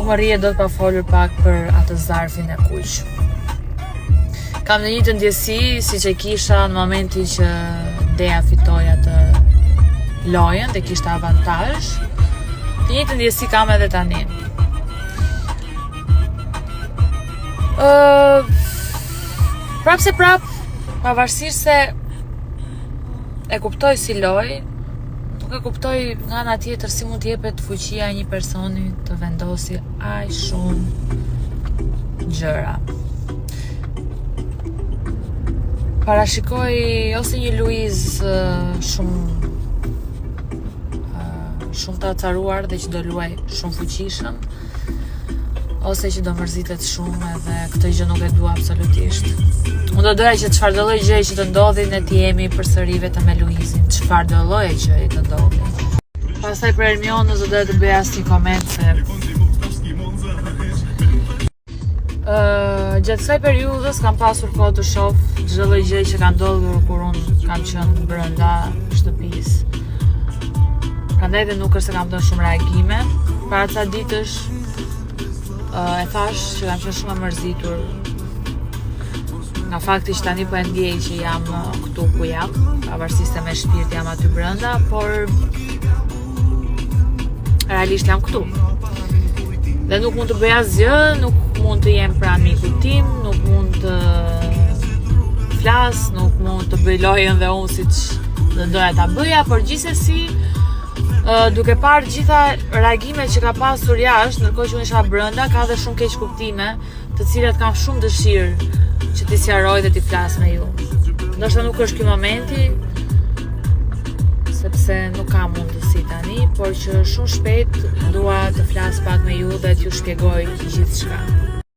nuk më rrije dot pa folur pak për atë zarfin e kuq. Kam në një të ndjesi si që kisha në momentin që Dea fitoi atë lojën dhe kishte avantazh. Të njëjtën ndjesi kam edhe tani. Prap se prap, pavarësisht se e kuptoj si lojë, nuk e kuptoj nga ana tjetër si mund të jepet fuqia e një personi të vendosi aq shumë gjëra. Parashikoj ose një Luiz shumë të acaruar dhe që do luaj shumë fuqishëm, ose që do mërzitet shumë edhe këtë gjë nuk e dua absolutisht. Unë do doja që çfarë do lloj gjëje që të ndodhi ne të jemi përsëri vetëm me Luizin, çfarë do lloj gjëje të ndodhi. Pastaj për Ermionës do doja të bëj asnjë koment se gjatë kësaj periudhës kam pasur kohë të shoh çdo lloj gjëje që ka ndodhur kur unë kam qenë brenda shtëpisë. Prandaj dhe nuk është se kam dhënë shumë reagime. Para ca ditësh e thash që kam qenë shumë e mërzitur nga fakti që tani po e ndjej që jam këtu ku jam, pavarësisht se me shpirt jam aty brenda, por realisht jam këtu. Dhe nuk mund të bëj asgjë, nuk mund të jem pranë mikut tim, nuk mund të flas, nuk mund të bëj lojën dhe unë siç do doja ta bëja, por gjithsesi duke parë gjitha reagimet që ka pasur jashtë, ndërkohë që unë isha brenda, ka dhe shumë keq kuptime, të cilat kam shumë dëshirë që t'i sqaroj dhe t'i flas me ju. Ndoshta nuk është ky momenti, sepse nuk kam mundësi tani, por që shumë shpejt dua të flas pak me ju dhe t'ju shpjegoj gjithçka.